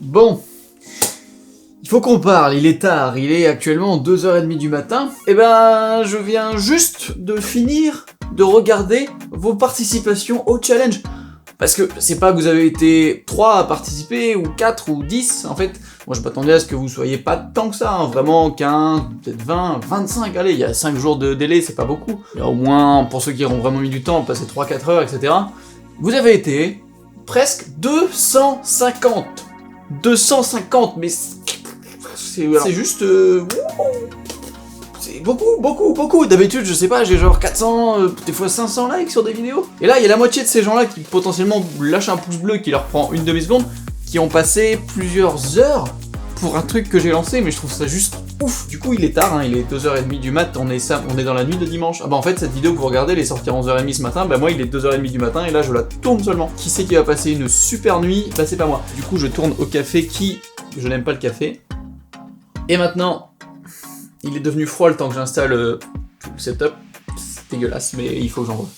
Bon. Il faut qu'on parle, il est tard, il est actuellement 2h30 du matin. Et ben, je viens juste de finir de regarder vos participations au challenge. Parce que c'est pas que vous avez été 3 à participer, ou 4, ou 10, en fait. Moi je m'attendais à ce que vous soyez pas tant que ça, hein. Vraiment 15, peut-être 20, 25, allez, il y a 5 jours de délai, c'est pas beaucoup. Il y a au moins, pour ceux qui auront vraiment mis du temps, passer 3-4 heures, etc. Vous avez été presque 250. 250, mais c'est juste... c'est beaucoup. D'habitude, je sais pas, j'ai genre 400, des fois 500 likes sur des vidéos. Et là, il y a la moitié de ces gens-là qui potentiellement lâchent un pouce bleu qui leur prend une demi-seconde, qui ont passé plusieurs heures pour un truc que j'ai lancé, mais je trouve ça juste ouf. Du coup, il est tard, hein, il est 2h30 du mat, on est dans la nuit de dimanche. Ah bah en fait, cette vidéo que vous regardez, elle est sortie à 11h30 ce matin, bah moi il est 2h30 du matin, et là je la tourne seulement. Qui c'est qui va passer une super nuit? Bah c'est pas moi. Du coup, je tourne au café je n'aime pas le café. Et maintenant, il est devenu froid le temps que j'installe le setup. C'est dégueulasse, mais il faut que j'en vois.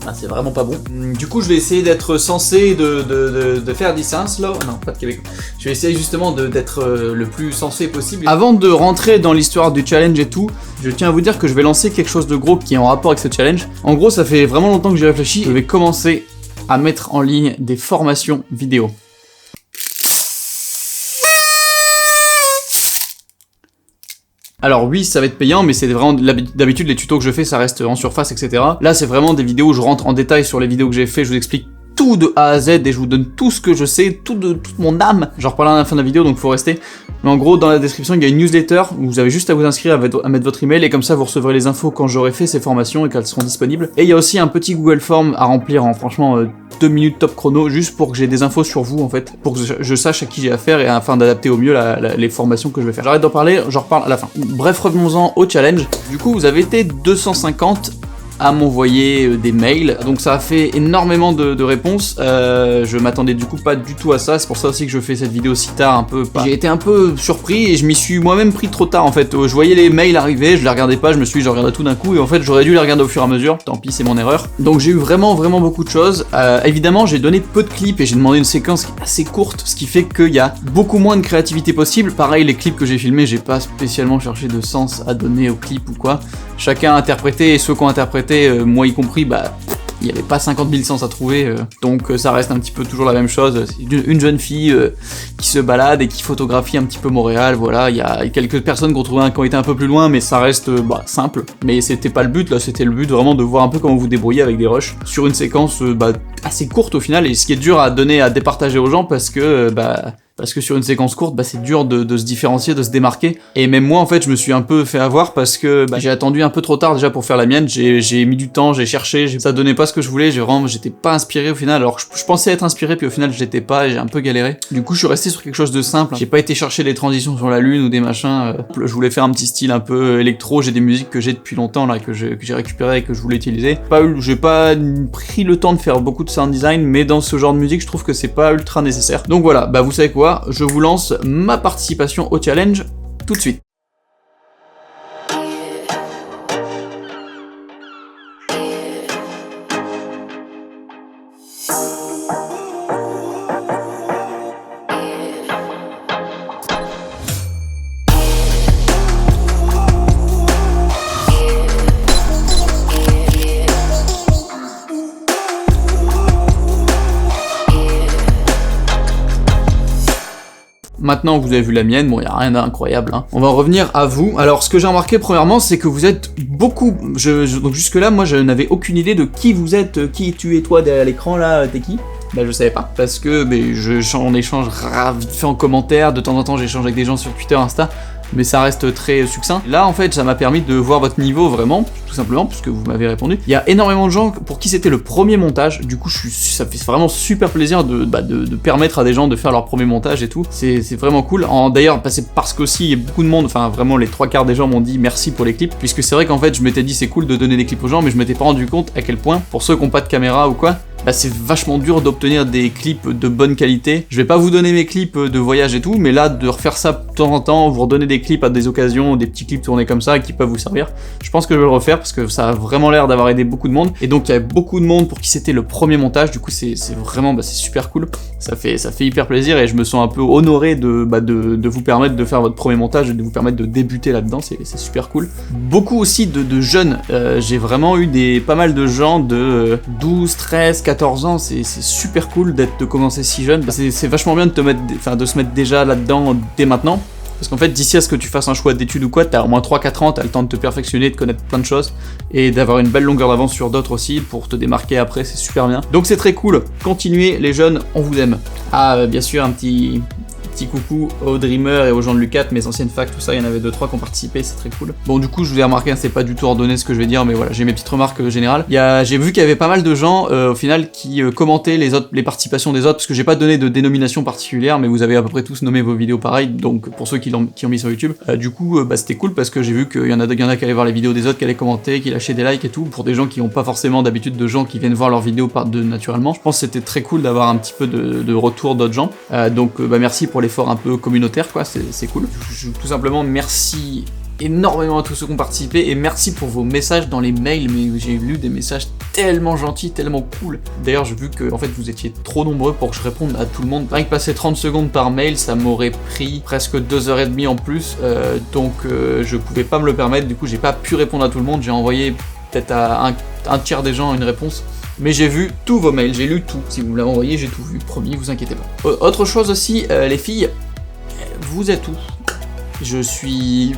Ah, c'est vraiment pas bon. Du coup, je vais essayer d'être sensé de faire du sens, là. Non, pas de Québec. Je vais essayer justement d'être le plus sensé possible. Avant de rentrer dans l'histoire du challenge et tout, je tiens à vous dire que je vais lancer quelque chose de gros qui est en rapport avec ce challenge. En gros, ça fait vraiment longtemps que j'ai réfléchi. Je vais commencer à mettre en ligne des formations vidéo. Alors oui, ça va être payant, mais c'est vraiment d'habitude les tutos que je fais, ça reste en surface, etc. Là, c'est vraiment des vidéos où je rentre en détail sur les vidéos que j'ai fait, je vous explique tout de A à Z et je vous donne tout ce que je sais, toute mon âme. J'en reparlerai à la fin de la vidéo, donc faut rester. Mais en gros, dans la description, il y a une newsletter où vous avez juste à vous inscrire, à mettre votre email, et comme ça, vous recevrez les infos quand j'aurai fait ces formations et qu'elles seront disponibles. Et il y a aussi un petit Google Form à remplir en franchement 2 minutes top chrono, juste pour que j'ai des infos sur vous en fait, pour que je sache à qui j'ai affaire et afin d'adapter au mieux les formations que je vais faire. J'arrête d'en parler, j'en reparle à la fin. Bref, revenons-en au challenge. Du coup, vous avez été 250 à m'envoyer des mails, donc ça a fait énormément de réponses. Je m'attendais du coup pas du tout à ça, c'est pour ça aussi que je fais cette vidéo si tard, un peu. J'ai été un peu surpris et je m'y suis moi-même pris trop tard en fait. Je voyais les mails arriver, je les regardais pas, je regardais tout d'un coup et en fait j'aurais dû les regarder au fur et à mesure, tant pis c'est mon erreur. Donc j'ai eu vraiment beaucoup de choses. Évidemment j'ai donné peu de clips et j'ai demandé une séquence assez courte, ce qui fait qu'il y a beaucoup moins de créativité possible. Pareil, les clips que j'ai filmés, j'ai pas spécialement cherché de sens à donner aux clips ou quoi. Chacun a interprété et ceux qui ont interprété, moi y compris, bah il n'y avait pas 50 000 sens à trouver, donc ça reste un petit peu toujours la même chose. C'est une jeune fille qui se balade et qui photographie un petit peu Montréal, voilà. Il y a quelques personnes qui ont été un peu plus loin, mais ça reste simple. Mais c'était pas le but, là c'était le but vraiment de voir un peu comment vous débrouillez avec des rushs sur une séquence assez courte au final, et ce qui est dur à donner, à départager aux gens parce que sur une séquence courte, c'est dur de se différencier, de se démarquer. Et même moi, en fait, je me suis un peu fait avoir parce que j'ai attendu un peu trop tard déjà pour faire la mienne. J'ai mis du temps, j'ai cherché, ça donnait pas ce que je voulais. J'étais pas inspiré au final. Alors je pensais être inspiré, puis au final, j'étais pas. Et j'ai un peu galéré. Du coup, je suis resté sur quelque chose de simple. J'ai pas été chercher des transitions sur la lune ou des machins. Je voulais faire un petit style un peu électro. J'ai des musiques que j'ai depuis longtemps là, que j'ai récupérées et que je voulais utiliser. J'ai pas pris le temps de faire beaucoup de sound design, mais dans ce genre de musique, je trouve que c'est pas ultra nécessaire. Donc voilà, vous savez quoi? Je vous lance ma participation au challenge tout de suite. Maintenant que vous avez vu la mienne, bon, il n'y a rien d'incroyable, hein. On va en revenir à vous. Alors, ce que j'ai remarqué premièrement, c'est que vous êtes beaucoup... Donc jusque-là, moi, je n'avais aucune idée de qui vous êtes, qui tu es toi derrière l'écran, là, t'es qui? Je savais pas, parce que on échange vite fait en commentaire, de temps en temps j'échange avec des gens sur Twitter, Insta, mais ça reste très succinct. Là, en fait, ça m'a permis de voir votre niveau vraiment, tout simplement, puisque vous m'avez répondu. Il y a énormément de gens pour qui c'était le premier montage, du coup, ça fait vraiment super plaisir de permettre à des gens de faire leur premier montage et tout. C'est vraiment cool. D'ailleurs, c'est parce qu'aussi, il y a beaucoup de monde, enfin, vraiment, les 3/4 des gens m'ont dit merci pour les clips, puisque c'est vrai qu'en fait, je m'étais dit c'est cool de donner des clips aux gens, mais je m'étais pas rendu compte à quel point, pour ceux qui n'ont pas de caméra ou quoi, bah, c'est vachement dur d'obtenir des clips de bonne qualité. Je vais pas vous donner mes clips de voyage et tout, mais là, de refaire ça de temps en temps, vous redonner des clips à des occasions, des petits clips tournés comme ça qui peuvent vous servir, je pense que je vais le refaire parce que ça a vraiment l'air d'avoir aidé beaucoup de monde. Et donc, il y avait beaucoup de monde pour qui c'était le premier montage, du coup, c'est vraiment, bah, c'est super cool. Ça fait hyper plaisir et je me sens un peu honoré de vous permettre de faire votre premier montage et de vous permettre de débuter là-dedans, c'est super cool. Beaucoup aussi de jeunes, j'ai vraiment eu pas mal de gens de 12, 13, 14 ans, c'est super cool de commencer si jeune. C'est vachement bien de se mettre déjà là-dedans dès maintenant. Parce qu'en fait, d'ici à ce que tu fasses un choix d'études ou quoi, t'as au moins 3-4 ans, t'as le temps de te perfectionner, de connaître plein de choses, et d'avoir une belle longueur d'avance sur d'autres aussi, pour te démarquer après, c'est super bien. Donc c'est très cool, continuez les jeunes, on vous aime. Ah, bien sûr, un petit coucou aux Dreamers et aux gens de l'UQAT, mes anciennes facs, tout ça, il y en avait 2-3 qui ont participé, c'est très cool. Bon, du coup, je vous ai remarqué, hein, c'est pas du tout ordonné ce que je vais dire, mais voilà, j'ai mes petites remarques générales. J'ai vu qu'il y avait pas mal de gens, au final, qui commentaient les participations des autres, parce que j'ai pas donné de dénomination particulière, mais vous avez à peu près tous nommé vos vidéos pareil, donc pour ceux qui ont mis sur YouTube. Du coup, bah, c'était cool, parce que j'ai vu qu'il y en a qui allaient voir les vidéos des autres, qui allaient commenter, qui lâchaient des likes et tout, pour des gens qui ont pas forcément d'habitude de gens qui viennent voir leurs vidéos naturellement. Je pense que c'était très cool d'avoir un petit peu de retour d'autres gens. Donc, bah, merci pour l'effort un peu communautaire, quoi, c'est cool. Tout simplement, merci énormément à tous ceux qui ont participé, et merci pour vos messages dans les mails, mais j'ai lu des messages tellement gentils, tellement cool. D'ailleurs, j'ai vu que en fait, vous étiez trop nombreux pour que je réponde à tout le monde. Rien que passer 30 secondes par mail, ça m'aurait pris presque 2h30 en plus, donc je pouvais pas me le permettre, du coup j'ai pas pu répondre à tout le monde, j'ai envoyé peut-être à un tiers des gens une réponse. Mais j'ai vu tous vos mails, j'ai lu tout. Si vous me l'avez envoyé, j'ai tout vu, promis, vous inquiétez pas. Autre chose aussi, les filles, vous êtes où? Je suis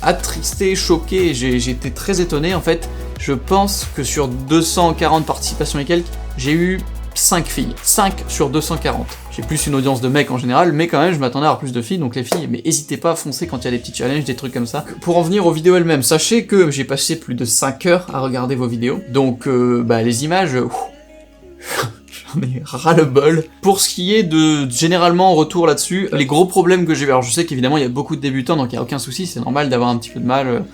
attristé, choqué, j'ai été très étonné en fait. Je pense que sur 240 participations et quelques, j'ai eu 5 filles. 5 sur 240. J'ai plus une audience de mecs en général, mais quand même je m'attendais à avoir plus de filles, donc les filles, mais n'hésitez pas à foncer quand il y a des petits challenges, des trucs comme ça. Pour en venir aux vidéos elles-mêmes, sachez que j'ai passé plus de 5 heures à regarder vos vidéos, donc bah, les images... J'en ai ras-le-bol. Pour ce qui est de généralement en retour là-dessus, les gros problèmes que j'ai eu, alors je sais qu'évidemment il y a beaucoup de débutants, donc il n'y a aucun souci, c'est normal d'avoir un petit peu de mal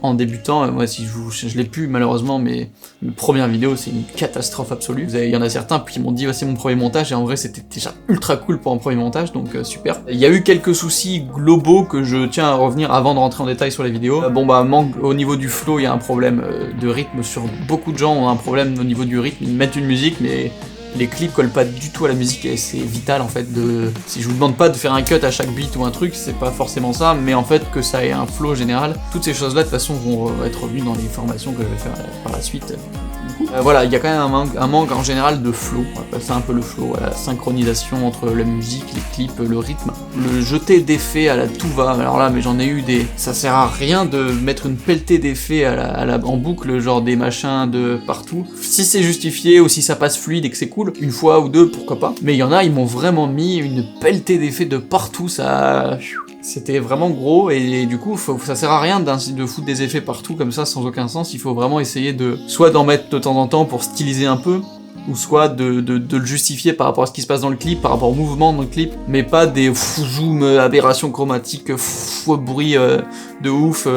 en débutant. Moi, si je l'ai plus malheureusement, mais mes premières vidéos c'est une catastrophe absolue. Il y en a certains qui m'ont dit c'est mon premier montage, et en vrai c'était déjà ultra cool pour un premier montage, donc super. Il y a eu quelques soucis globaux que je tiens à revenir avant de rentrer en détail sur les vidéos. Bon bah manque au niveau du flow, il y a un problème de rythme sur beaucoup de gens ont un problème au niveau du rythme, ils mettent une musique mais les clips collent pas du tout à la musique, et c'est vital en fait si je vous demande pas de faire un cut à chaque beat ou un truc, c'est pas forcément ça, mais en fait que ça ait un flow général. Toutes ces choses là de toute façon vont être revenues dans les formations que je vais faire par la suite. Voilà, il y a quand même un manque en général de flow, on va passer un peu le flow, la synchronisation entre la musique, les clips, le rythme, le jeter d'effets à la tout va, alors là mais j'en ai eu des... Ça sert à rien de mettre une pelletée d'effets en boucle, genre des machins de partout. Si c'est justifié ou si ça passe fluide et que c'est cool, une fois ou deux pourquoi pas, mais il y en a, ils m'ont vraiment mis une pelletée d'effets de partout, ça... C'était vraiment gros, et du coup ça sert à rien de foutre des effets partout comme ça sans aucun sens. Il faut vraiment essayer soit d'en mettre de temps en temps pour styliser un peu, ou soit de le justifier par rapport à ce qui se passe dans le clip, par rapport au mouvement dans le clip, mais pas des zoom, aberrations chromatiques, bruit de ouf,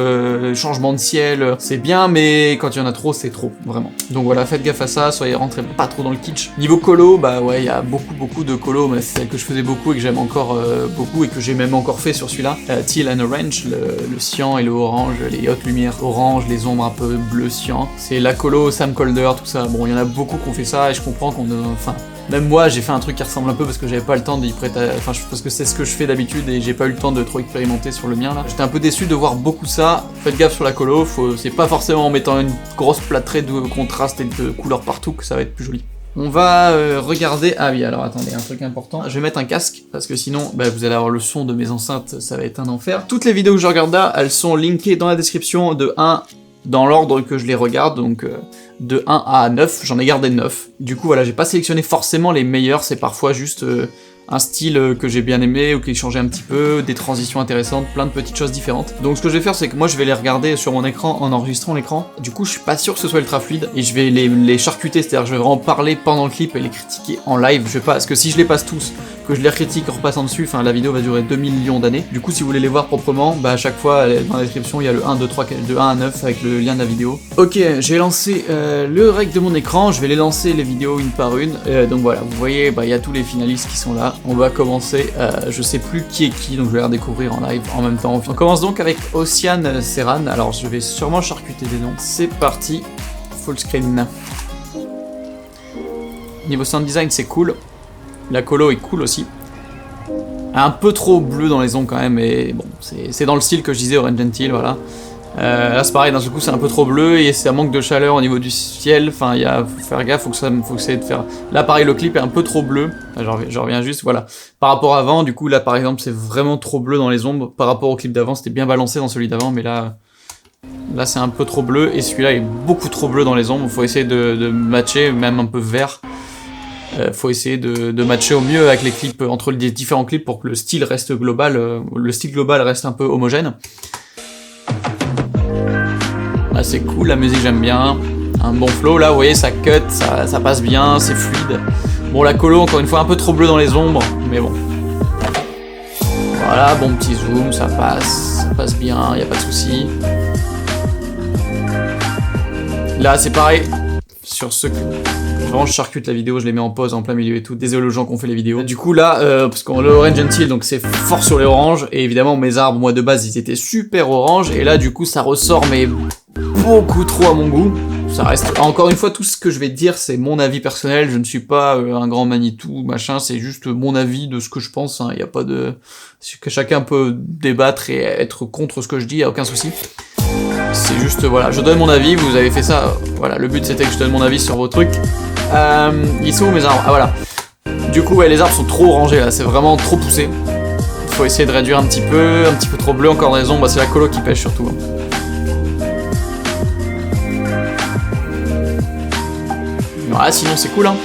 changement de ciel, c'est bien, mais quand il y en a trop, c'est trop, vraiment. Donc voilà, faites gaffe à ça, soyez rentrés pas trop dans le kitsch. Niveau colo, bah ouais, il y a beaucoup de colo, mais c'est celle que je faisais beaucoup et que j'aime encore beaucoup, et que j'ai même encore fait sur celui-là. Teal and Orange, le cyan et le orange, les hautes lumières orange, les ombres un peu bleu cyan. C'est la colo, Sam Colder, tout ça. Bon, il y en a beaucoup qui ont fait ça, et je comprends qu'on... Enfin, même moi, j'ai fait un truc qui ressemble un peu parce que j'avais pas le temps d'y prêter... Enfin, parce que c'est ce que je fais d'habitude et j'ai pas eu le temps de trop expérimenter sur le mien, là. J'étais un peu déçu de voir beaucoup ça. Faites gaffe sur la colo, c'est pas forcément en mettant une grosse plâtrée de contraste et de couleurs partout que ça va être plus joli. On va regarder... Ah oui, alors attendez, un truc important. Je vais mettre un casque, parce que sinon, bah, vous allez avoir le son de mes enceintes, ça va être un enfer. Toutes les vidéos que je regarde là, elles sont linkées dans la description de 1... dans l'ordre que je les regarde, donc de 1 à 9, j'en ai gardé 9. Du coup voilà, j'ai pas sélectionné forcément les meilleurs, c'est parfois juste un style que j'ai bien aimé ou qui changeait un petit peu, des transitions intéressantes, plein de petites choses différentes. Donc ce que je vais faire, c'est que moi je vais les regarder sur mon écran en enregistrant l'écran. Du coup je suis pas sûr que ce soit ultra fluide, et je vais les charcuter, c'est-à-dire je vais vraiment parler pendant le clip et les critiquer en live. Je vais pas, parce que si je les passe tous, que je les critique en repassant dessus, enfin la vidéo va durer 2 millions d'années. Du coup si vous voulez les voir proprement, bah à chaque fois dans la description il y a le 1, 2, 3, de 1 à 9 avec le lien de la vidéo. Ok, j'ai lancé le rec de mon écran, je vais les lancer les vidéos une par une. Donc voilà, vous voyez, bah il y a tous les finalistes qui sont là. On va commencer, je sais plus qui est qui, donc je vais les redécouvrir en live en même temps. On commence donc avec Ocean Serran, alors je vais sûrement charcuter des noms. C'est parti, full screen. Niveau sound design c'est cool. La colo est cool aussi. Un peu trop bleu dans les ongles quand même, mais bon, c'est dans le style que je disais, Orange Gentil, voilà. Là c'est pareil, d'un seul coup c'est un peu trop bleu et ça manque de chaleur au niveau du ciel, enfin faut faire gaffe, faut que essayer de faire... Là pareil, le clip est un peu trop bleu, je reviens juste, voilà. Par rapport à avant, du coup là par exemple c'est vraiment trop bleu dans les ombres, par rapport au clip d'avant c'était bien balancé dans celui d'avant, mais là c'est un peu trop bleu et celui-là est beaucoup trop bleu dans les ombres, faut essayer de matcher, même un peu vert. Faut essayer de matcher au mieux avec les clips, entre les différents clips pour que le style reste global, le style global reste un peu homogène. Là c'est cool, la musique j'aime bien, un bon flow là, vous voyez ça cut, ça passe bien, c'est fluide. Bon la colo encore une fois un peu trop bleu dans les ombres, mais bon. Voilà, bon petit zoom, ça passe bien, y a pas de souci. Là c'est pareil, sur ce vraiment je charcute la vidéo, je les mets en pause en plein milieu et tout, désolé aux gens qui ont fait les vidéos. Du coup là, parce qu'on le Orange Gentil, donc c'est fort sur les oranges, et évidemment mes arbres, moi de base ils étaient super orange, et là du coup ça ressort mais beaucoup trop à mon goût. Ça reste, encore une fois tout ce que je vais te dire c'est mon avis personnel, je ne suis pas un grand Manitou, machin, c'est juste mon avis de ce que je pense, il n'y a pas de... que chacun peut débattre et être contre ce que je dis, y a aucun souci. C'est juste, voilà, je donne mon avis, vous avez fait ça, voilà, le but c'était que je donne mon avis sur vos trucs. Ils sont où mes arbres? Ah voilà. Du coup, ouais, les arbres sont trop orangés là, c'est vraiment trop poussé. Il faut essayer de réduire un petit peu trop bleu encore dans les ombres, bah, c'est la colo qui pêche surtout. Voilà, sinon c'est cool hein.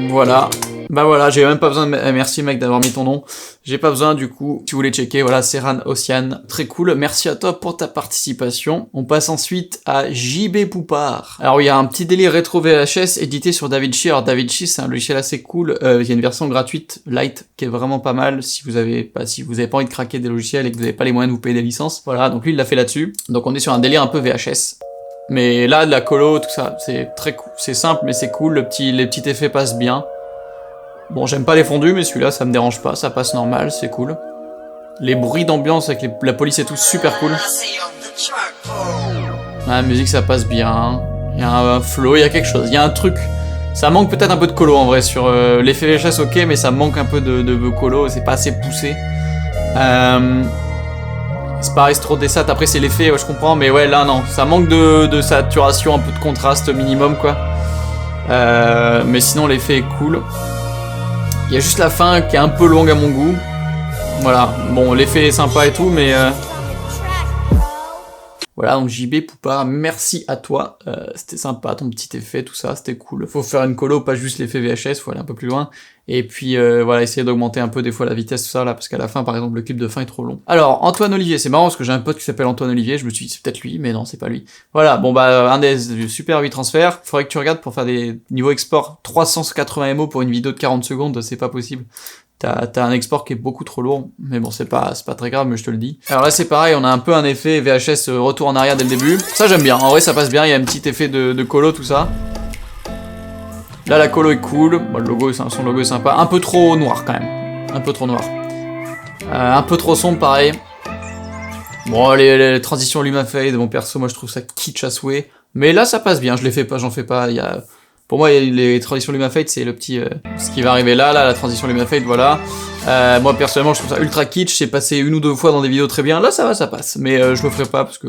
Voilà. Bah voilà, j'ai même pas besoin de... Merci mec d'avoir mis ton nom. J'ai pas besoin du coup, si vous voulez checker, voilà, Serran Ocean, très cool. Merci à toi pour ta participation. On passe ensuite à JB Poupard. Alors il y a un petit délire rétro VHS édité sur DaVinci. Alors DaVinci c'est un logiciel assez cool, il y a une version gratuite, light, qui est vraiment pas mal si vous avez pas envie de craquer des logiciels et que vous n'avez pas les moyens de vous payer des licences. Voilà, donc lui il l'a fait là-dessus. Donc on est sur un délire un peu VHS. Mais là, de la colo, tout ça, c'est très cool, c'est simple mais c'est cool, les petits effets passent bien. Bon, j'aime pas les fondus, mais celui-là, ça me dérange pas, ça passe normal, c'est cool. Les bruits d'ambiance avec la police et tout, super cool. La musique, ça passe bien. Il y a un flow, il y a quelque chose, il y a un truc. Ça manque peut-être un peu de colo en vrai, sur l'effet VHS, ok, mais ça manque un peu de colo, c'est pas assez poussé. C'est pareil, c'est trop des sats, après c'est l'effet, ouais, je comprends, mais ouais, là, non. Ça manque de saturation, un peu de contraste minimum, quoi. Mais sinon, l'effet est cool. Il y a juste la fin qui est un peu longue à mon goût. Voilà, bon, l'effet est sympa et tout, mais... Voilà, donc JB Poupard, merci à toi. C'était sympa, ton petit effet, tout ça, c'était cool. Faut faire une colo, pas juste l'effet VHS, faut aller un peu plus loin. Et puis, voilà, essayer d'augmenter un peu des fois la vitesse, tout ça, là, parce qu'à la fin, par exemple, le clip de fin est trop long. Alors, Antoine Olivier, c'est marrant, parce que j'ai un pote qui s'appelle Antoine Olivier, je me suis dit, c'est peut-être lui, mais non, c'est pas lui. Voilà, bon, bah, un des super 8 transferts. Faudrait que tu regardes pour faire des niveaux export 380 MO pour une vidéo de 40 secondes, c'est pas possible. T'as un export qui est beaucoup trop lourd, mais bon, c'est pas très grave, mais je te le dis. Alors là, c'est pareil, on a un peu un effet VHS retour en arrière dès le début. Ça, j'aime bien. En vrai, ça passe bien, il y a un petit effet de colo, tout ça. Là, la colo est cool. Bon, le logo, son logo est sympa. Un peu trop noir, quand même. Un peu trop noir. Un peu trop sombre, pareil. Bon, les transitions Lumafade, bon, perso, moi, je trouve ça kitsch à souhait. Mais là, ça passe bien, je les fais pas, j'en fais pas, il y a... Pour moi, les transitions Lumafade, c'est le petit... ce qui va arriver là, la transition Lumafade, voilà. Moi, personnellement, je trouve ça ultra kitsch. J'ai passé une ou deux fois dans des vidéos très bien. Là, ça va, ça passe. Mais je le ferai pas parce que...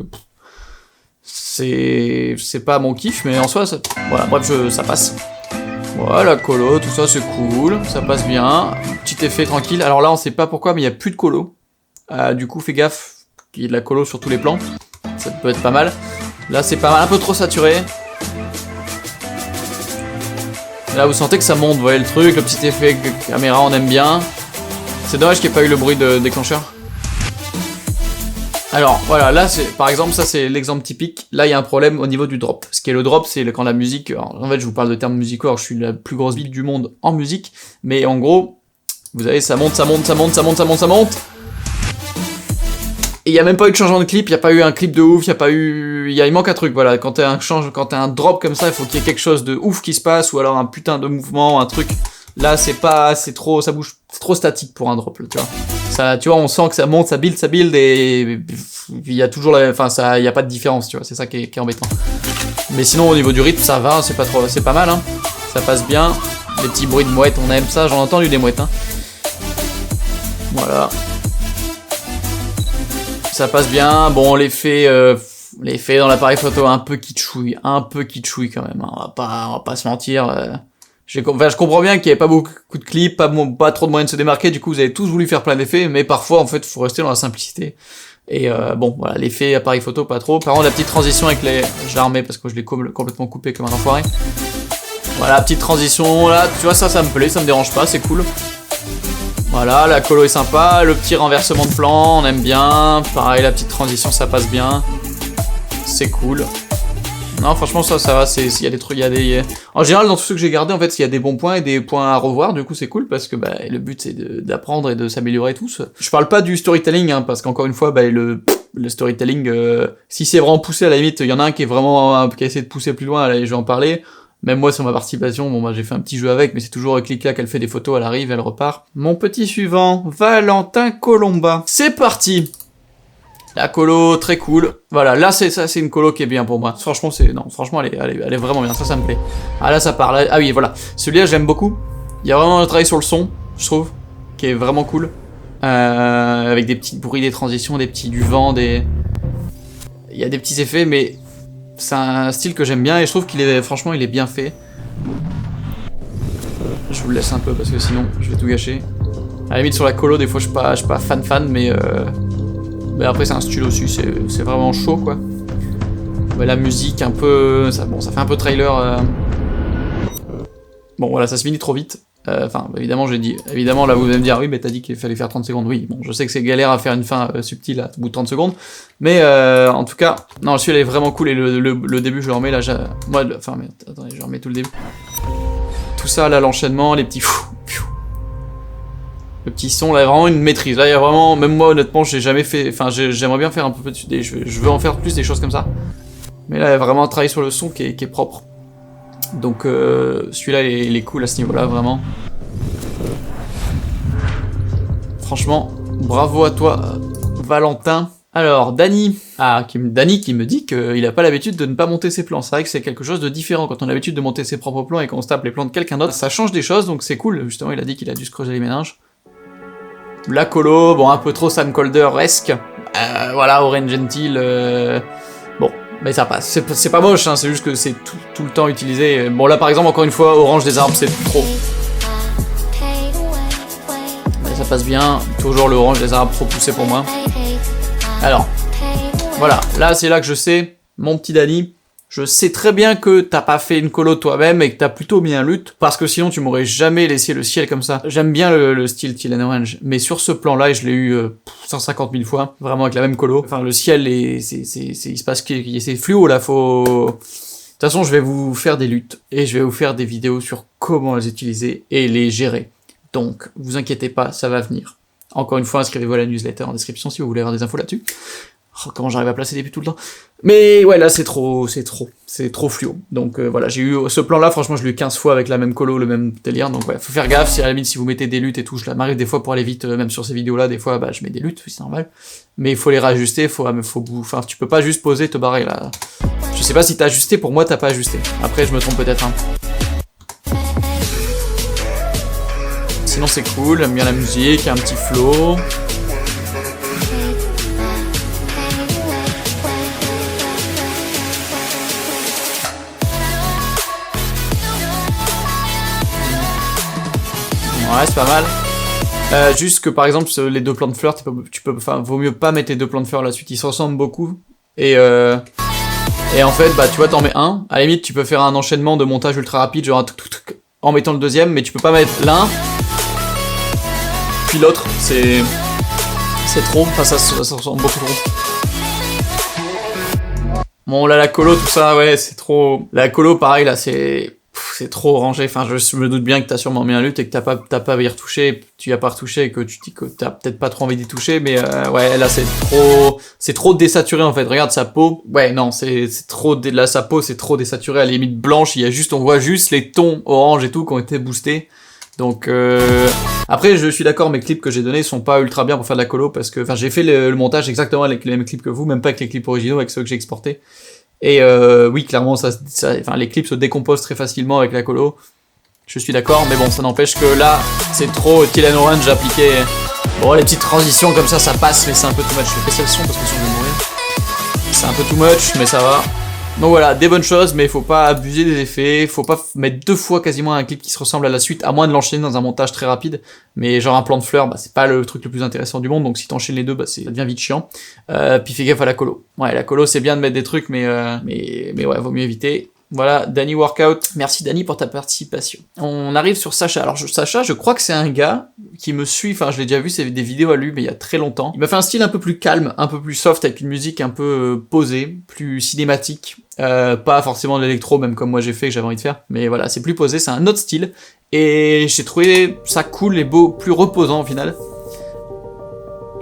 C'est pas mon kiff, mais en soi, ça... Voilà, bref, ça passe. Voilà, colo, tout ça, c'est cool. Ça passe bien. Petit effet tranquille. Alors là, on sait pas pourquoi, mais il y a plus de colo. Du coup, fais gaffe qu'il y ait de la colo sur tous les plans. Ça peut être pas mal. Là, c'est pas mal. Un peu trop saturé. Là, vous sentez que ça monte, vous voyez le truc, le petit effet caméra, on aime bien. C'est dommage qu'il n'y ait pas eu le bruit de déclencheur. Alors voilà, là c'est par exemple ça c'est l'exemple typique. Là il y a un problème au niveau du drop. Ce qui est le drop, c'est quand la musique. Alors, en fait je vous parle de termes musicaux. Alors, je suis la plus grosse bite du monde en musique, mais en gros, vous savez ça monte, ça monte, ça monte, ça monte, ça monte, ça monte. Et il y a même pas eu de changement de clip. Il y a pas eu un clip de ouf. Il y a pas eu. Il manque un truc. Voilà, quand t'as un drop comme ça, il faut qu'il y ait quelque chose de ouf qui se passe ou alors un putain de mouvement, un truc. Là c'est pas, c'est trop, ça bouge, c'est trop statique pour un drop, là, tu vois. Ça, tu vois, on sent que ça monte, ça build et il y a toujours il y a pas de différence, tu vois, c'est ça qui est embêtant. Mais sinon au niveau du rythme, ça va, c'est pas mal, hein. Ça passe bien. Les petits bruits de mouettes, on aime ça, j'en ai entendu des mouettes, hein. Voilà. Ça passe bien. Bon, l'effet dans l'appareil photo un peu kitschouille quand même, hein. On va pas se mentir. Je comprends bien qu'il n'y avait pas beaucoup de clips, pas trop de moyens de se démarquer, du coup vous avez tous voulu faire plein d'effets, mais parfois en fait faut rester dans la simplicité. Et bon voilà, l'effet appareil photo pas trop. Par contre la petite transition avec les... Je la remets parce que je l'ai complètement coupé comme un enfoiré. Voilà, la petite transition là, tu vois ça me plaît, ça me dérange pas, c'est cool. Voilà, la colo est sympa, le petit renversement de plan, on aime bien. Pareil, la petite transition ça passe bien. C'est cool. Non, franchement, ça va, il y a des trucs, En général, dans tout ce que j'ai gardé, en fait, il y a des bons points et des points à revoir, du coup, c'est cool, parce que, bah, le but, c'est d'apprendre et de s'améliorer tous. Je parle pas du storytelling, hein, parce qu'encore une fois, bah, le storytelling, si c'est vraiment poussé, à la limite, il y en a un qui a essayé de pousser plus loin, là, je vais en parler. Même moi, sur ma participation, bon, bah, j'ai fait un petit jeu avec, mais c'est toujours clic-clac, elle fait des photos, elle arrive, elle repart. Mon petit suivant, Valentin Colomba. C'est parti! La colo, très cool. Voilà, là c'est une colo qui est bien pour moi. Franchement, elle est vraiment bien, ça me plaît. Ah là ça part, ah oui, voilà. Celui-là, j'aime beaucoup. Il y a vraiment un travail sur le son, je trouve, qui est vraiment cool. Avec des petits bruits, des transitions, du vent, il y a des petits effets, mais c'est un style que j'aime bien et je trouve franchement, il est bien fait. Je vous le laisse un peu parce que sinon, je vais tout gâcher. À la limite, sur la colo, des fois, je suis pas fan, mais après c'est un style aussi, c'est vraiment chaud quoi. Mais la musique un peu, ça fait un peu trailer. Bon voilà, ça se finit trop vite. Enfin évidemment évidemment là vous allez me dire oui mais t'as dit qu'il fallait faire 30 secondes. Oui bon je sais que c'est galère à faire une fin subtile à bout de 30 secondes. Mais en tout cas, non celui-là est vraiment cool et le début je le remets là, attendez je remets tout le début. Tout ça là, l'enchaînement, les petits le petit son, là, il y a vraiment une maîtrise. Là, il y a vraiment, même moi, honnêtement, j'ai jamais fait, enfin, j'aimerais bien faire un peu je veux en faire plus des choses comme ça. Mais là, il y a vraiment un travail sur le son qui est propre. Donc, celui-là, il est cool à ce niveau-là, vraiment. Franchement, bravo à toi, Valentin. Alors, Dany qui me dit qu'il a pas l'habitude de ne pas monter ses plans. C'est vrai que c'est quelque chose de différent quand on a l'habitude de monter ses propres plans et qu'on se tape les plans de quelqu'un d'autre. Ça change des choses, donc c'est cool. Justement, il a dit qu'il a dû se creuser les méninges. La colo, bon, un peu trop Sam Colder-esque. Voilà, Orange Gentil. Bon, mais ça passe. C'est pas moche, hein, c'est juste que c'est tout le temps utilisé. Bon, là, par exemple, encore une fois, Orange des arbres, c'est trop. Mais ça passe bien. Toujours le Orange des arbres trop poussé pour moi. Alors, voilà. Là, c'est là que je sais, mon petit Dany, je sais très bien que t'as pas fait une colo toi-même et que t'as plutôt mis un lutte, parce que sinon tu m'aurais jamais laissé le ciel comme ça. J'aime bien le style Teal and Orange, mais sur ce plan-là, et je l'ai eu 150 000 fois, vraiment avec la même colo. Enfin, le ciel, il se passe c'est fluo là, faut... De toute façon, je vais vous faire des luttes, et je vais vous faire des vidéos sur comment les utiliser et les gérer. Donc, vous inquiétez pas, ça va venir. Encore une fois, inscrivez-vous à la newsletter en description si vous voulez avoir des infos là-dessus. Oh, comment j'arrive à placer des buts tout le temps. Mais ouais, là c'est trop fluo. Donc voilà, j'ai eu ce plan-là, franchement je l'ai eu 15 fois avec la même colo, le même délire. Donc ouais, faut faire gaffe, si à la limite si vous mettez des luttes et tout, m'arrive des fois pour aller vite, même sur ces vidéos-là, des fois bah je mets des luttes, c'est normal. Mais il faut les réajuster, enfin tu peux pas juste poser et te barrer là. Je sais pas si t'as ajusté, pour moi t'as pas ajusté. Après je me trompe peut-être, hein. Sinon c'est cool, j'aime bien la musique, un petit flow. Ouais, c'est pas mal. Juste que par exemple, les deux plans de fleurs, vaut mieux pas mettre les deux plans de fleurs la suite, ils se ressemblent beaucoup. Et en fait, bah tu vois, t'en mets un. À la limite, tu peux faire un enchaînement de montage ultra rapide, genre en mettant le deuxième, mais tu peux pas mettre l'un, puis l'autre. C'est trop, enfin ça ressemble beaucoup trop. Bon, là, la colo, tout ça, ouais, c'est trop... La colo, pareil, là, c'est trop rangé. Enfin, je me doute bien que t'as sûrement mis un lutte et que t'as pas à y retoucher, tu y as pas retouché et que tu dis que t'as peut-être pas trop envie d'y toucher, mais ouais, là, c'est trop désaturé, en fait. Regarde sa peau. Ouais, non, c'est trop... Là, sa peau, c'est trop désaturé. À la limite blanche, on voit juste les tons orange et tout qui ont été boostés. Donc après je suis d'accord, mes clips que j'ai donnés sont pas ultra bien pour faire de la colo parce que enfin j'ai fait le montage exactement avec les mêmes clips que vous, même pas avec les clips originaux, avec ceux que j'ai exportés. Et oui, clairement enfin les clips se décomposent très facilement avec la colo. Je suis d'accord, mais bon, ça n'empêche que là c'est trop Teal Orange appliqué. Bon, les petites transitions comme ça passe, mais c'est un peu too much. Je vais baisser le son parce que sinon je vais mourir. C'est un peu too much, mais ça va. Donc voilà, des bonnes choses, mais faut pas abuser des effets, faut pas mettre 2 fois quasiment un clip qui se ressemble à la suite, à moins de l'enchaîner dans un montage très rapide, mais genre un plan de fleurs, bah c'est pas le truc le plus intéressant du monde, donc si t'enchaînes les deux, bah ça devient vite chiant. Puis fais gaffe à la colo. Ouais, la colo c'est bien de mettre des trucs, mais ouais, vaut mieux éviter. Voilà, Danny Workout. Merci Danny pour ta participation. On arrive sur Sacha. Alors Sacha, je crois que c'est un gars qui me suit, enfin je l'ai déjà vu, c'est des vidéos à lui, mais il y a très longtemps. Il m'a fait un style un peu plus calme, un peu plus soft, avec une musique un peu posée, plus cinématique. Pas forcément de l'électro, même comme moi j'ai fait, que j'avais envie de faire. Mais voilà, c'est plus posé, c'est un autre style. Et j'ai trouvé ça cool et beau, plus reposant au final.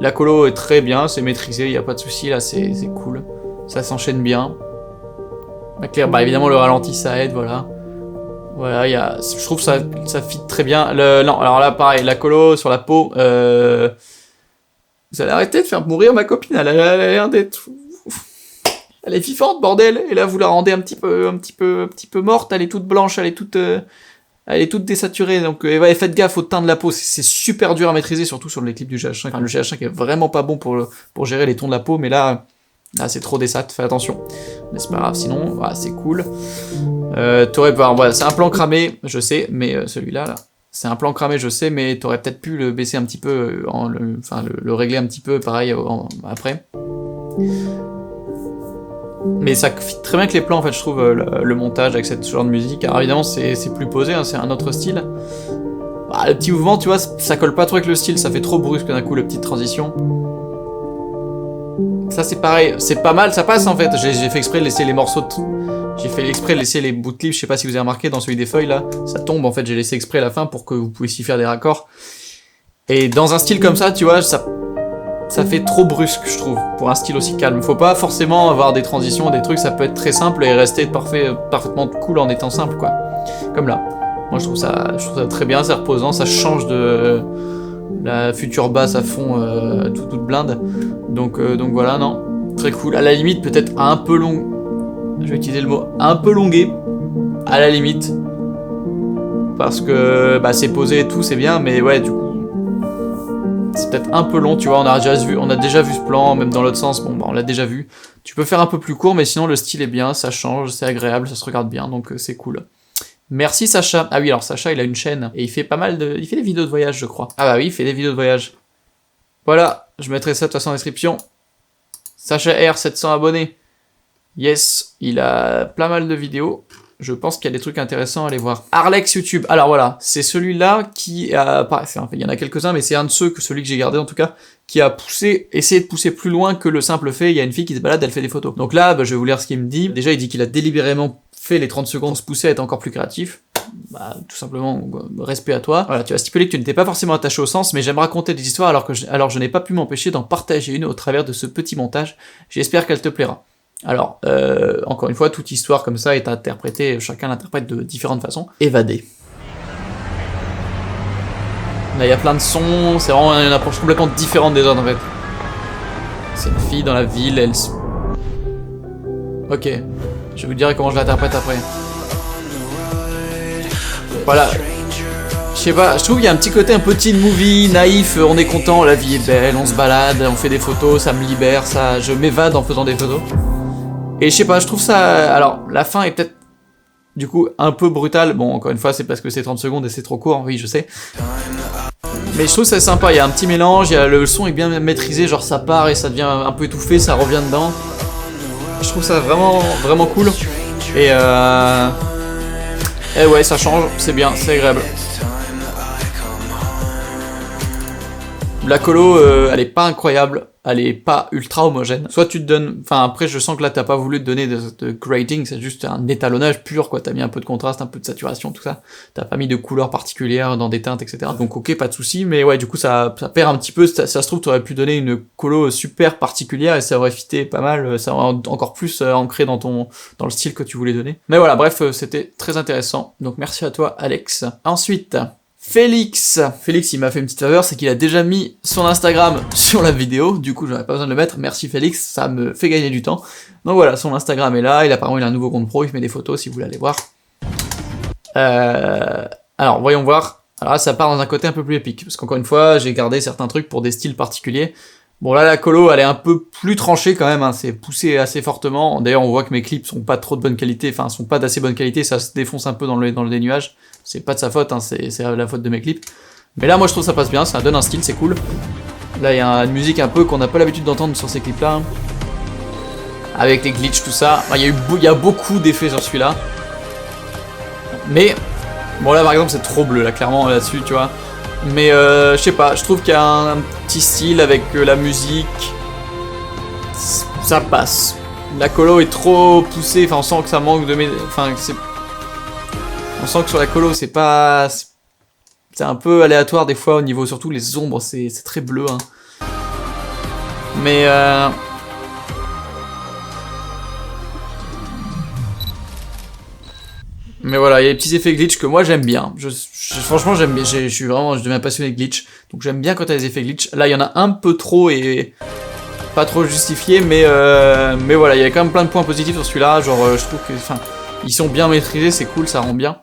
La colo est très bien, c'est maîtrisé, il n'y a pas de souci, là c'est cool. Ça s'enchaîne bien. Claire, bah évidemment le ralenti ça aide, voilà. Voilà, je trouve ça fit très bien. Non, alors là pareil, la colo sur la peau, vous allez arrêter de faire mourir ma copine, elle a l'air d'être... Elle est vivante, bordel, et là vous la rendez un petit peu morte, elle est toute blanche, elle est toute désaturée, donc ouais, faites gaffe au teint de la peau, c'est super dur à maîtriser, surtout sur les clips du GH5. Enfin, le GH5 est vraiment pas bon pour gérer les tons de la peau, mais là c'est trop désat, fais attention. Mais c'est pas grave, sinon, voilà, c'est cool. T'aurais pas... Voilà, c'est un plan cramé, je sais, mais celui-là, là, c'est un plan cramé, je sais, mais t'aurais peut-être pu le baisser un petit peu, le régler un petit peu, pareil, après. Mais ça fit très bien avec les plans, en fait, je trouve, le montage avec ce genre de musique. Alors évidemment, c'est plus posé, hein, c'est un autre style. Bah, le petit mouvement, tu vois, ça colle pas trop avec le style, ça fait trop brusque d'un coup, la petite transition. Ça c'est pareil, c'est pas mal, ça passe en fait. J'ai fait exprès de laisser les morceaux J'ai fait exprès de laisser les bouts de clips, je sais pas si vous avez remarqué dans celui des feuilles là, ça tombe en fait, j'ai laissé exprès à la fin pour que vous puissiez faire des raccords. Et dans un style comme ça, tu vois, ça fait trop brusque je trouve, pour un style aussi calme. Faut pas forcément avoir des transitions, des trucs, ça peut être très simple et rester parfaitement cool en étant simple quoi. Comme là. Moi je trouve ça très bien, c'est reposant, ça change de... la future basse à fond toute blinde, donc voilà, non, très cool. À la limite peut-être un peu long, je vais utiliser le mot un peu longué, à la limite, parce que bah, c'est posé et tout, c'est bien, mais ouais, du coup c'est peut-être un peu long, tu vois. On a déjà vu ce plan, même dans l'autre sens, bon bah on l'a déjà vu. Tu peux faire un peu plus court, mais sinon le style est bien, ça change, c'est agréable, ça se regarde bien, donc c'est cool. Merci Sacha. Ah oui, alors Sacha, il a une chaîne, et il fait il fait des vidéos de voyage, je crois. Ah bah oui, il fait des vidéos de voyage. Voilà, je mettrai ça de toute façon en description. Sacha R, 700 abonnés. Yes, il a plein mal de vidéos. Je pense qu'il y a des trucs intéressants à aller voir. Arlex YouTube. Alors voilà, c'est celui-là qui a... Enfin, il y en a quelques-uns, mais c'est un de ceux, celui que j'ai gardé en tout cas, qui a essayé de pousser plus loin que le simple fait. Il y a une fille qui se balade, elle fait des photos. Donc là, bah, je vais vous lire ce qu'il me dit. Déjà, il dit qu'il a délibérément fait les 30 secondes se pousser à être encore plus créatif. Bah, tout simplement, respect à toi. Voilà, tu as stipulé que tu n'étais pas forcément attaché au sens, mais j'aime raconter des histoires alors je n'ai pas pu m'empêcher d'en partager une au travers de ce petit montage. J'espère qu'elle te plaira. Alors, encore une fois, toute histoire comme ça est interprétée, chacun l'interprète de différentes façons. Évadé. Là, il y a plein de sons, c'est vraiment une approche complètement différente des autres en fait. C'est une fille dans la ville, elle... Ok, je vous dirai comment je l'interprète après. Voilà. Je sais pas, je trouve qu'il y a un petit côté un peu teen movie, naïf, on est content, la vie est belle, on se balade, on fait des photos, ça me libère, je m'évade en faisant des photos. Et je sais pas, je trouve ça... Alors, la fin est peut-être, du coup, un peu brutale. Bon, encore une fois, c'est parce que c'est 30 secondes et c'est trop court, oui, je sais. Mais je trouve ça sympa, il y a un petit mélange, le son est bien maîtrisé, genre ça part et ça devient un peu étouffé, ça revient dedans. Je trouve ça vraiment, vraiment cool. Et ouais, ça change, c'est bien, c'est agréable. La colo, elle est pas incroyable. elle est pas ultra homogène. Soit tu te donnes, enfin après je sens que là t'as pas voulu te donner de grading, c'est juste un étalonnage pur quoi, t'as mis un peu de contraste, un peu de saturation, tout ça, t'as pas mis de couleurs particulières dans des teintes, etc. Donc ok, pas de souci, mais ouais du coup ça perd un petit peu, ça se trouve t'aurais pu donner une colo super particulière et ça aurait fité pas mal, ça aurait encore plus ancré dans le style que tu voulais donner. Mais voilà, bref, c'était très intéressant, donc merci à toi Alex. Ensuite... Félix, il m'a fait une petite faveur, c'est qu'il a déjà mis son Instagram sur la vidéo, du coup j'aurais pas besoin de le mettre, merci Félix, ça me fait gagner du temps. Donc voilà, son Instagram est là, apparemment il a un nouveau compte pro, il met des photos si vous voulez aller voir. Alors voyons voir, alors là ça part dans un côté un peu plus épique, parce qu'encore une fois j'ai gardé certains trucs pour des styles particuliers. Bon là la colo elle est un peu plus tranchée quand même, hein, c'est poussé assez fortement, d'ailleurs on voit que mes clips sont pas trop de bonne qualité, enfin sont pas d'assez bonne qualité, ça se défonce un peu dans le dénuage. C'est pas de sa faute, hein, c'est la faute de mes clips. Mais là, moi, je trouve ça passe bien, ça donne un style, c'est cool. Là, il y a une musique un peu qu'on n'a pas l'habitude d'entendre sur ces clips-là. Hein. Avec les glitches, tout ça. Il y a beaucoup d'effets sur celui-là. Mais, bon là, par exemple, c'est trop bleu, là, clairement, là-dessus, tu vois. Mais, je sais pas, je trouve qu'il y a un petit style avec la musique. Ça passe. La colo est trop poussée, enfin, on sent que ça manque de... Enfin, que c'est... On sent que sur la colo, c'est pas... C'est un peu aléatoire des fois au niveau, surtout les ombres, c'est très bleu. Hein. Mais... Mais voilà, il y a des petits effets glitch que moi j'aime bien. Franchement, j'aime bien. Je deviens passionné de glitch. Donc j'aime bien quand il y a des effets glitch. Là, il y en a un peu trop et... Pas trop justifié, mais voilà, il y a quand même plein de points positifs sur celui-là. Genre, je trouve que... Enfin, ils sont bien maîtrisés, c'est cool, ça rend bien.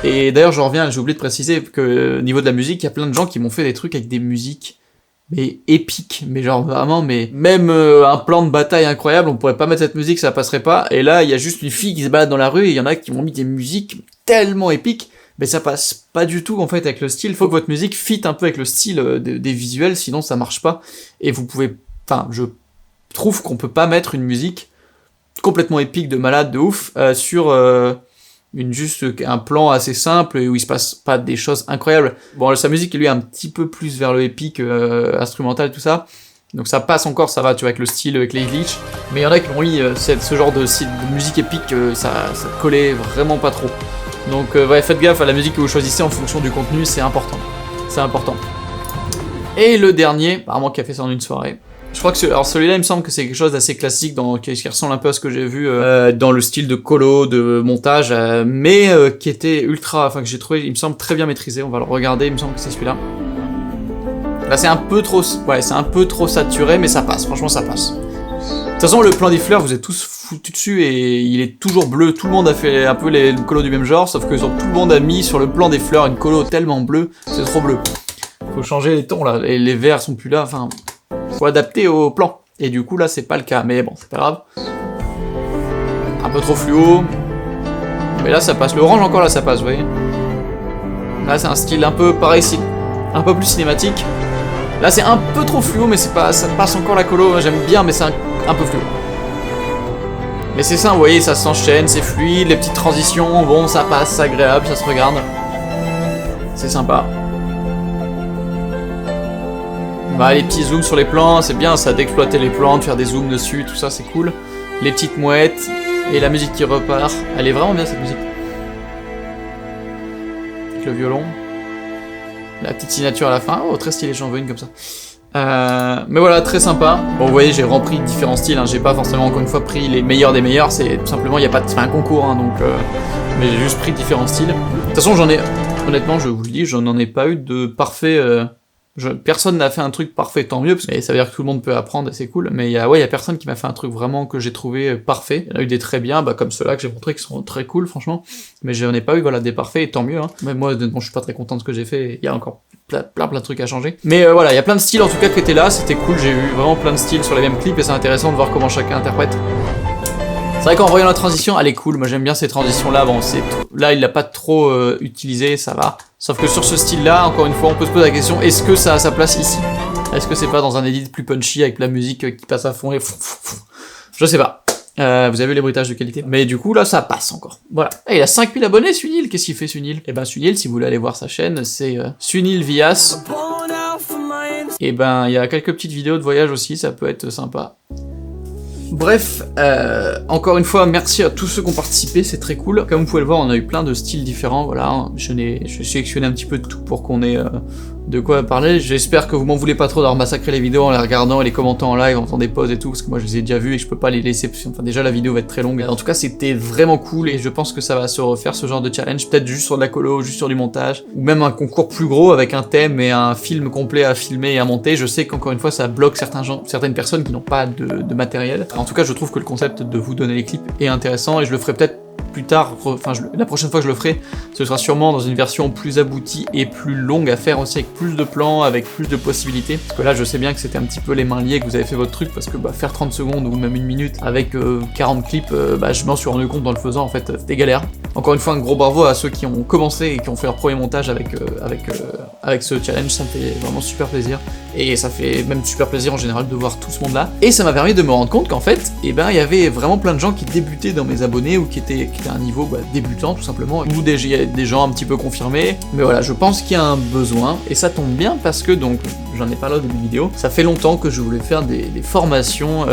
Et d'ailleurs, je reviens, j'ai oublié de préciser que au niveau de la musique, il y a plein de gens qui m'ont fait des trucs avec des musiques mais épiques, mais genre vraiment, mais même un plan de bataille incroyable, on pourrait pas mettre cette musique, ça passerait pas. Et là, il y a juste une fille qui se balade dans la rue et il y en a qui m'ont mis des musiques tellement épiques, mais ça passe pas du tout en fait avec le style. Faut que votre musique fit un peu avec le style des visuels, sinon ça marche pas. Et vous pouvez, enfin, je trouve qu'on peut pas mettre une musique complètement épique de malade de ouf sur juste un plan assez simple où il se passe pas des choses incroyables. Bon, sa musique lui est un petit peu plus vers le épique, instrumental tout ça. Donc ça passe encore, ça va, tu vois, avec le style, avec les glitches. Mais il y en a qui ont ce genre de musique épique, ça collait vraiment pas trop. Donc ouais, faites gaffe à la musique que vous choisissez en fonction du contenu, c'est important. C'est important. Et le dernier, apparemment qui a fait ça en une soirée. Je crois que alors celui-là, il me semble que c'est quelque chose d'assez classique, qui ressemble un peu à ce que j'ai vu dans le style de colo, de montage, mais qui était ultra, enfin que j'ai trouvé, il me semble très bien maîtrisé. On va le regarder, il me semble que c'est celui-là. Là, c'est un peu trop, c'est un peu trop saturé, mais ça passe. Franchement, ça passe. De toute façon, le plan des fleurs, vous êtes tous foutus dessus et il est toujours bleu. Tout le monde a fait un peu les colos du même genre, sauf que tout le monde a mis sur le plan des fleurs une colo tellement bleue, c'est trop bleu. Faut changer les tons là, et les verts sont plus là, enfin... Faut adapter au plan. Et du coup là c'est pas le cas, mais bon c'est pas grave. Un peu trop fluo. Mais là ça passe. L'orange encore là ça passe, vous voyez. Là c'est un style un peu pareil, un peu plus cinématique. Là c'est un peu trop fluo, mais c'est pas, ça passe encore la colo. J'aime bien, mais c'est un peu fluo. Mais c'est ça, vous voyez, ça s'enchaîne, c'est fluide, les petites transitions, bon ça passe, c'est agréable, ça se regarde. C'est sympa. Bah, les petits zooms sur les plans, c'est bien ça d'exploiter les plans, de faire des zooms dessus, tout ça c'est cool. Les petites mouettes, et la musique qui repart. Elle est vraiment bien cette musique. Avec le violon. La petite signature à la fin. Oh, très stylé, j'en veux une comme ça. Mais voilà, très sympa. Bon, vous voyez, j'ai repris différents styles, hein. J'ai pas forcément, encore une fois, pris les meilleurs des meilleurs. C'est tout simplement, il n'y a pas de... C'est un concours, hein, donc... Mais j'ai juste pris différents styles. De toute façon, honnêtement, je vous le dis, je n'en ai pas eu de parfait... Personne n'a fait un truc parfait, tant mieux, parce que ça veut dire que tout le monde peut apprendre et c'est cool, mais il y a personne qui m'a fait un truc vraiment que j'ai trouvé parfait. Il y en a eu des très bien, comme ceux-là que j'ai montré qui sont très cool, franchement, mais j'en ai pas eu, voilà, des parfaits, et tant mieux, hein. Mais moi, honnêtement, je suis pas très content de ce que j'ai fait, il y a encore plein de trucs à changer. Mais voilà, il y a plein de styles en tout cas qui étaient là, c'était cool, j'ai eu vraiment plein de styles sur les mêmes clips, et c'est intéressant de voir comment chacun interprète. C'est vrai qu'en voyant la transition, elle est cool, moi j'aime bien ces transitions-là, bon, là il l'a pas trop utilisé, ça va. Sauf que sur ce style-là, encore une fois, on peut se poser la question, est-ce que ça a sa place ici? Est-ce que c'est pas dans un edit plus punchy avec la musique qui passe à fond et... Je sais pas. Vous avez vu les bruitages de qualité? Mais du coup, là, ça passe encore. Voilà. Et il a 5000 abonnés, Sunil. Qu'est-ce qu'il fait, Sunil? Eh ben, Sunil, si vous voulez aller voir sa chaîne, c'est Sunil Vias. Et ben il y a quelques petites vidéos de voyage aussi, ça peut être sympa. Bref, encore une fois, merci à tous ceux qui ont participé, c'est très cool. Comme vous pouvez le voir, on a eu plein de styles différents, voilà. Je sélectionné un petit peu de tout pour qu'on ait de quoi parler. J'espère que vous m'en voulez pas trop d'avoir massacré les vidéos en les regardant et les commentant en live, en faisant des pauses et tout, parce que moi je les ai déjà vus et je peux pas les laisser, enfin déjà la vidéo va être très longue. En tout cas, c'était vraiment cool et je pense que ça va se refaire ce genre de challenge, peut-être juste sur de la colo, juste sur du montage, ou même un concours plus gros avec un thème et un film complet à filmer et à monter. Je sais qu'encore une fois, ça bloque certaines personnes qui n'ont pas de matériel. En tout cas, je trouve que le concept de vous donner les clips est intéressant et je le ferai peut-être plus tard, enfin la prochaine fois que je le ferai, ce sera sûrement dans une version plus aboutie et plus longue à faire aussi, avec plus de plans, avec plus de possibilités. Parce que là, je sais bien que c'était un petit peu les mains liées que vous avez fait votre truc, parce que faire 30 secondes ou même 1 minute avec 40 clips, je m'en suis rendu compte dans le faisant, en fait, c'était galère. Encore une fois, un gros bravo à ceux qui ont commencé et qui ont fait leur premier montage avec ce challenge, ça me fait vraiment super plaisir. Et ça fait même super plaisir en général de voir tout ce monde-là. Et ça m'a permis de me rendre compte qu'en fait, il y avait vraiment plein de gens qui débutaient dans mes abonnés ou qui étaient à un niveau débutant tout simplement, ou des gens un petit peu confirmés. Mais voilà, je pense qu'il y a un besoin, et ça tombe bien parce que, donc, j'en ai parlé au début de vidéo, ça fait longtemps que je voulais faire des formations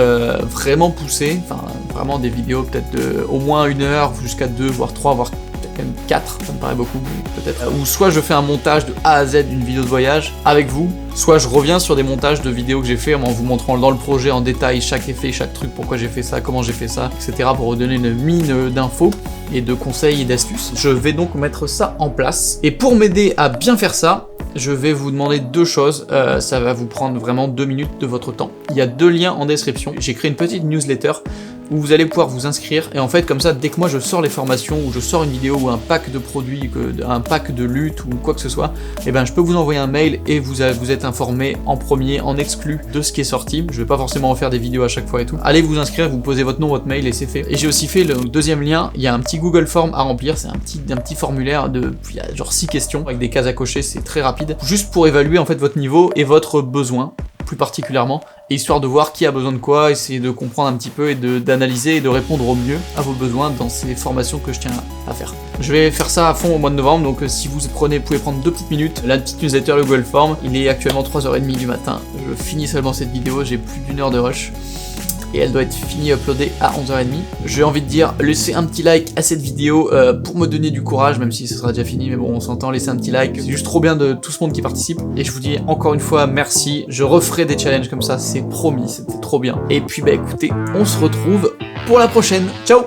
vraiment poussées, enfin vraiment des vidéos peut-être de au moins 1 heure, jusqu'à 2, voire 3, voire même 4, ça me paraît beaucoup, peut-être. Ou soit je fais un montage de A à Z d'une vidéo de voyage avec vous, soit je reviens sur des montages de vidéos que j'ai fait en vous montrant dans le projet en détail chaque effet, chaque truc, pourquoi j'ai fait ça, comment j'ai fait ça, etc. pour vous donner une mine d'infos et de conseils et d'astuces. Je vais donc mettre ça en place. Et pour m'aider à bien faire ça, je vais vous demander 2 choses, ça va vous prendre vraiment 2 minutes de votre temps. Il y a 2 liens en description, j'ai créé une petite newsletter où vous allez pouvoir vous inscrire, et en fait comme ça, dès que moi je sors les formations, ou je sors une vidéo, ou un pack de produits, un pack de lutte, ou quoi que ce soit, et je peux vous envoyer un mail, et vous êtes informé en premier, en exclu, de ce qui est sorti. Je vais pas forcément refaire des vidéos à chaque fois et tout. Allez vous inscrire, vous posez votre nom, votre mail, et c'est fait. Et j'ai aussi fait le 2e lien, il y a un petit Google Form à remplir, c'est un petit formulaire il y a genre 6 questions, avec des cases à cocher, c'est très rapide, juste pour évaluer en fait votre niveau et votre besoin, plus particulièrement, et histoire de voir qui a besoin de quoi, essayer de comprendre un petit peu et d'analyser et de répondre au mieux à vos besoins dans ces formations que je tiens à faire. Je vais faire ça à fond au mois de novembre, donc si vous pouvez prendre 2 petites minutes. La petite newsletter, le Google Form, il est actuellement 3h30 du matin, je finis seulement cette vidéo, j'ai plus d'1 heure de rush. Et elle doit être finie uploadée à 11h30. J'ai envie de dire, laissez un petit like à cette vidéo pour me donner du courage, même si ce sera déjà fini, mais bon, on s'entend, laissez un petit like. C'est juste trop bien de tout ce monde qui participe. Et je vous dis encore une fois merci. Je referai des challenges comme ça, c'est promis, c'était trop bien. Et puis écoutez, on se retrouve pour la prochaine. Ciao!